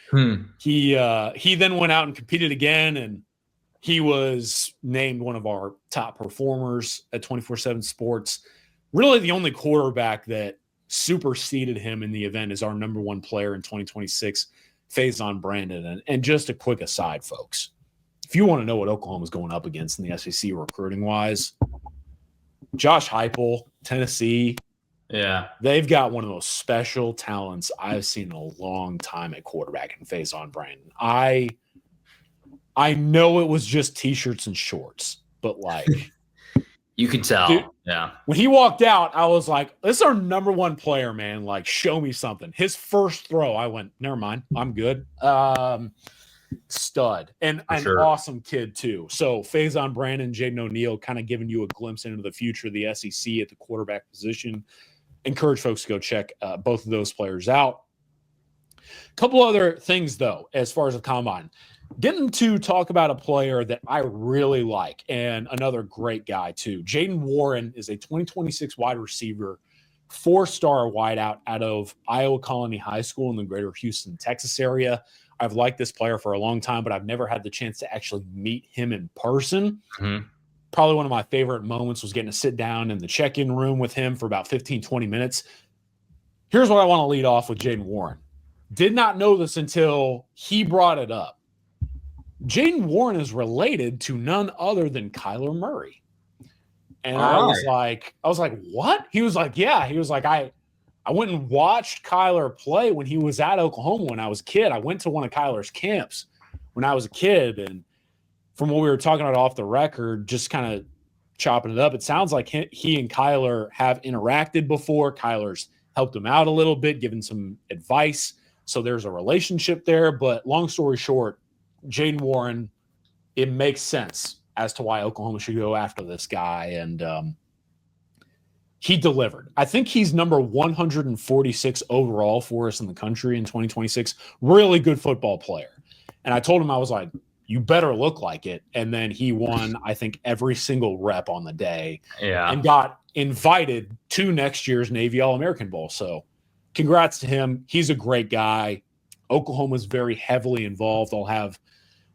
Speaker 2: He then went out and competed again, and he was named one of our top performers at 24/7 Sports. Really the only quarterback that superseded him in the event is our number 1 player in 2026, Faison Brandon. And just a quick aside, folks, if you want to know what Oklahoma's going up against in the SEC recruiting-wise, Josh Heupel, Tennessee, they've got one of those special talents I've seen in a long time at quarterback in Faison Brandon. I I know it was just T-shirts and shorts, but like
Speaker 1: you can tell.
Speaker 2: Dude,
Speaker 1: yeah.
Speaker 2: When he walked out, I was like, this is our number one player, man. Like, show me something. His first throw, I went, never mind. I'm good. Stud. And an awesome kid, too. So, Faison Brandon, Jaden O'Neal kind of giving you a glimpse into the future of the SEC at the quarterback position. Encourage folks to go check both of those players out. A couple other things, though, as far as the combine. Getting to talk about a player that I really like and another great guy, too. Jaden Warren is a 2026 wide receiver, 4-star wideout out of Iowa Colony High School in the greater Houston, Texas area. I've liked this player for a long time, but I've never had the chance to actually meet him in person.
Speaker 1: Mm-hmm.
Speaker 2: Probably one of my favorite moments was getting to sit down in the check-in room with him for about 15, 20 minutes. Here's what I want to lead off with Jaden Warren. Did not know this until he brought it up. Jaden Warren is related to none other than Kyler Murray. And I was like, what? He was like, yeah. He was like, I went and watched Kyler play when he was at Oklahoma when I was a kid. I went to one of Kyler's camps when I was a kid. And from what we were talking about off the record, just kind of chopping it up, it sounds like he and Kyler have interacted before. Kyler's helped him out a little bit, given some advice. So there's a relationship there. But long story short, Jaden Warren, it makes sense as to why Oklahoma should go after this guy. And he delivered. I think he's number 146 overall for us in the country in 2026. Really good football player. And I told him, I was like, you better look like it. And then he won, I think, every single rep on the day.
Speaker 1: Yeah.
Speaker 2: And got invited to next year's Navy All-American Bowl. So congrats to him. He's a great guy. Oklahoma's very heavily involved. I'll have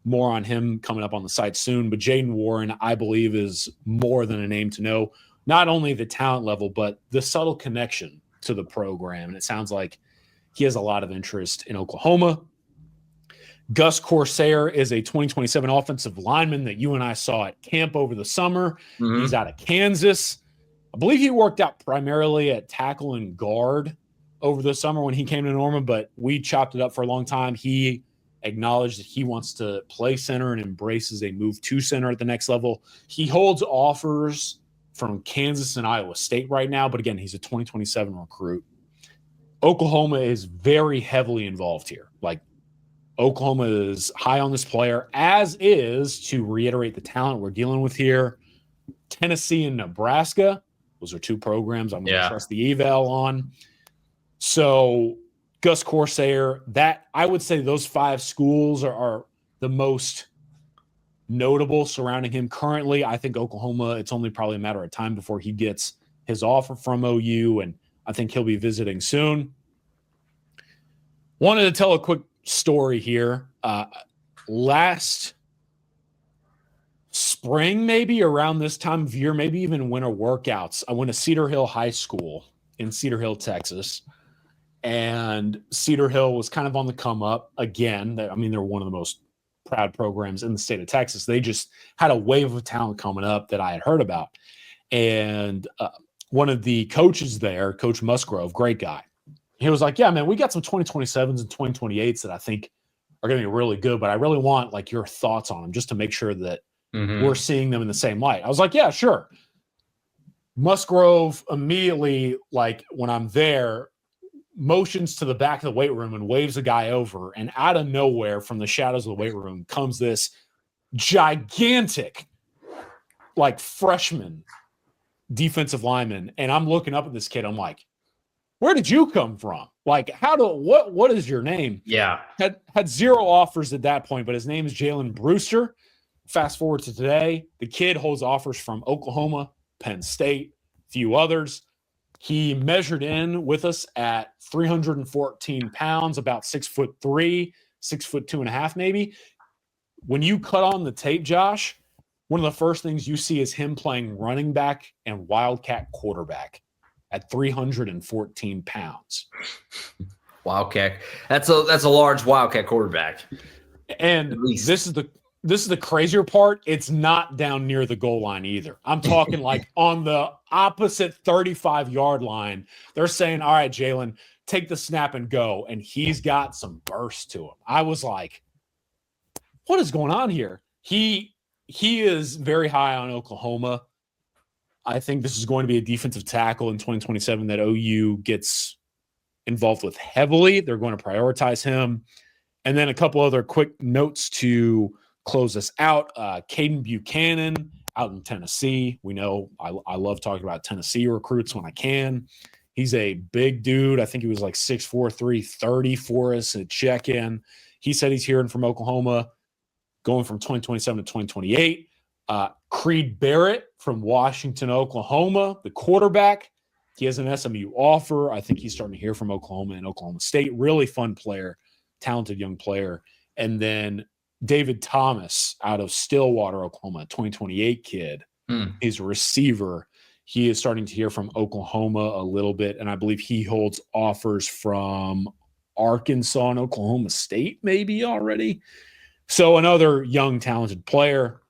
Speaker 2: more on him coming up on the site soon. But Jaden Warren, I believe, is more than a name to know. Not only the talent level, but the subtle connection to the program. And it sounds like he has a lot of interest in Oklahoma. Gus Corsair is a 2027 offensive lineman that you and I saw at camp over the summer. Mm-hmm. He's out of Kansas. I believe he worked out primarily at tackle and guard over the summer when he came to Norman, but we chopped it up for a long time. He acknowledged that he wants to play center and embraces a move to center at the next level. He holds offers from Kansas and Iowa State right now, but again, he's a 2027 recruit. Oklahoma is very heavily involved here. Like, Oklahoma is high on this player, as is, to reiterate the talent we're dealing with here, Tennessee and Nebraska. Those are two programs I'm going to trust the eval on. So Gus Corsair, that I would say those 5 schools are the most notable surrounding him currently. I think Oklahoma, it's only probably a matter of time before he gets his offer from OU, and I think he'll be visiting soon. Wanted to tell a quick story here. Last spring, maybe around this time of year, maybe even winter workouts, I went to Cedar Hill High School in Cedar Hill, Texas. And Cedar Hill was kind of on the come up again. I mean, they're one of the most proud programs in the state of Texas. They just had a wave of talent coming up that I had heard about. And one of the coaches there, Coach Musgrove, great guy, he was like, yeah, man, we got some 2027s and 2028s that I think are going to be really good, but I really want like your thoughts on them just to make sure that we're seeing them in the same light. I was like, yeah, sure. Musgrove immediately, like when I'm there, motions to the back of the weight room and waves a guy over, and out of nowhere from the shadows of the weight room comes this gigantic like freshman defensive lineman. And I'm looking up at this kid. I'm like, where did you come from? Like, what is your name?
Speaker 1: Yeah.
Speaker 2: Had 0 offers at that point, but his name is Jalen Brewster. Fast forward to today, the kid holds offers from Oklahoma, Penn State, a few others. He measured in with us at 314 pounds, about 6'3", 6'2.5" maybe. When you cut on the tape, Josh, one of the first things you see is him playing running back and Wildcat quarterback at 314 pounds.
Speaker 1: Wildcat. That's a large Wildcat quarterback.
Speaker 2: And this is the crazier part. It's not down near the goal line either. I'm talking like on the opposite 35-yard line. They're saying, all right, Jalen, take the snap and go. And he's got some burst to him. I was like, what is going on here? He is very high on Oklahoma. I think this is going to be a defensive tackle in 2027 that OU gets involved with heavily. They're going to prioritize him. And then a couple other quick notes to close us out. Caden Buchanan out in Tennessee. We know I love talking about Tennessee recruits when I can. He's a big dude. I think he was like 6'4", 330 for us at check-in. He said he's hearing from Oklahoma going from 2027 to 2028. Creed Barrett from Washington, Oklahoma, the quarterback. He has an SMU offer. I think he's starting to hear from Oklahoma and Oklahoma State. Really fun player, talented young player. And then David Thomas out of Stillwater, Oklahoma, 2028 kid. He's a receiver. He is starting to hear from Oklahoma a little bit, and I believe he holds offers from Arkansas and Oklahoma State maybe already. So another young, talented player.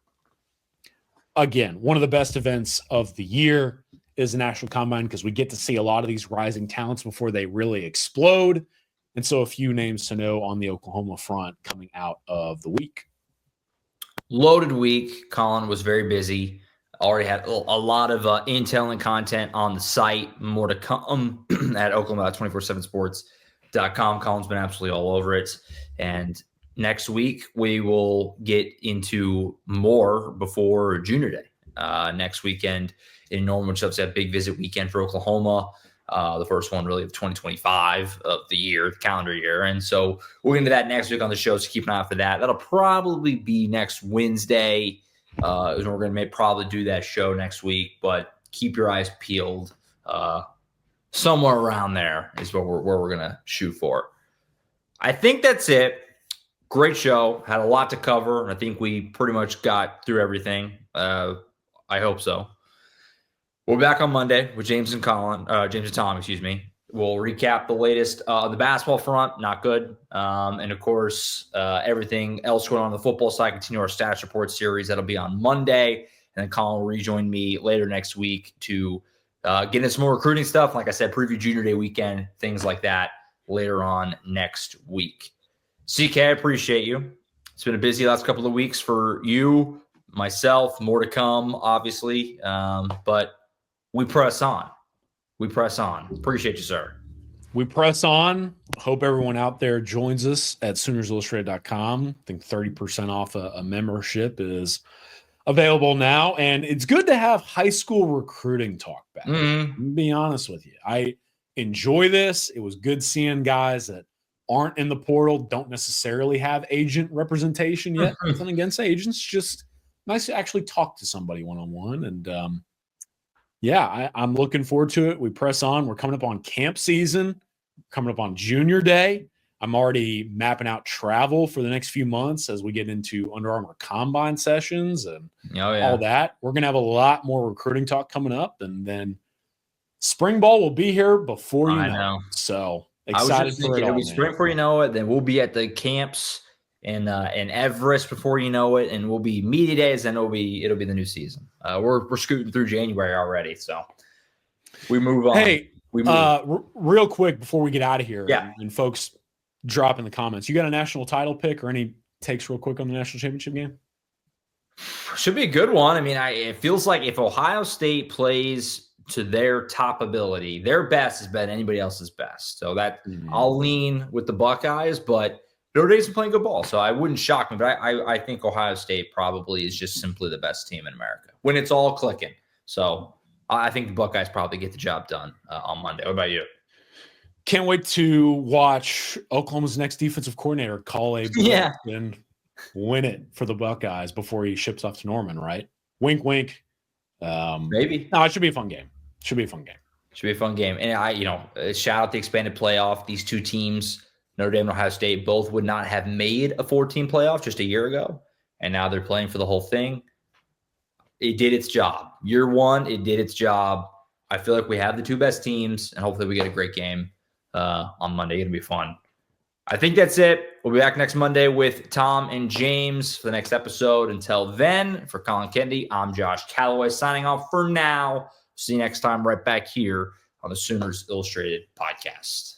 Speaker 2: Again, one of the best events of the year is the National Combine because we get to see a lot of these rising talents before they really explode. And so a few names to know on the Oklahoma front coming out of the week.
Speaker 1: Loaded week. Collin was very busy. Already had a lot of intel and content on the site. More to come at Oklahoma247sports.com. Collin's been absolutely all over it. And next week, we will get into more before Junior Day. Next weekend in Norman, which is a big visit weekend for Oklahoma. The first one really of 2025 of the year, calendar year. And so we'll get into that next week on the show, so keep an eye out for that. That'll probably be next Wednesday. We're going to probably do that show next week, but keep your eyes peeled. Somewhere around there is where we're going to shoot for. I think that's it. Great show. Had a lot to cover. I think we pretty much got through everything. I hope so. We'll be back on Monday with James and Tom. We'll recap the latest on the basketball front. Not good. And, of course, everything else going on the football side. Continue our stats report series. That'll be on Monday. And then Collin will rejoin me later next week to get into some more recruiting stuff. Like I said, preview Junior Day weekend, things like that later on next week. CK, I appreciate you. It's been a busy last couple of weeks for you, myself, more to come, obviously. But we press on. Appreciate you, sir.
Speaker 2: We press on. Hope everyone out there joins us at SoonersIllustrated.com. I think 30% off a membership is available now. And it's good to have high school recruiting talk back.
Speaker 1: Mm-hmm.
Speaker 2: To be honest with you. I enjoy this. It was good seeing guys that aren't in the portal, don't necessarily have agent representation yet. Nothing against agents, just nice to actually talk to somebody one-on-one. And I'm looking forward to it. We press on. We're coming up on camp season, coming up on Junior Day. I'm already mapping out travel for the next few months as we get into Under Armour Combine sessions and all that. We're going to have a lot more recruiting talk coming up, and then spring ball will be here before you know. So excited for it all.
Speaker 1: It'll be spring before you know it. Then we'll be at the camps in Everest before you know it, and we'll be media days. Then it'll be the new season. We're scooting through January already, so we move on.
Speaker 2: Hey, real quick before we get out of here, and folks drop in the comments. You got a national title pick or any takes real quick on the national championship game?
Speaker 1: Should be a good one. I mean, it feels like if Ohio State plays to their top ability, their best is better than anybody else's best. So that I'll lean with the Buckeyes, but Notre Dame's been playing good ball, so I wouldn't shock me. But I think Ohio State probably is just simply the best team in America when it's all clicking. So I think the Buckeyes probably get the job done on Monday. What about you?
Speaker 2: Can't wait to watch Oklahoma's next defensive coordinator, Callaway, and win it for the Buckeyes before he ships off to Norman, right? Wink, wink.
Speaker 1: Maybe.
Speaker 2: No, it should be a fun game. Should be a fun game. And
Speaker 1: shout out the expanded playoff. These two teams, Notre Dame and Ohio State, both would not have made a 14 playoff just a year ago. And now they're playing for the whole thing. It did its job. Year one, it did its job. I feel like we have the two best teams, and hopefully we get a great game on Monday. It's going to be fun. I think that's it. We'll be back next Monday with Tom and James for the next episode. Until then, for Collin Kennedy, I'm Josh Callaway signing off for now. See you next time right back here on the Sooners Illustrated podcast.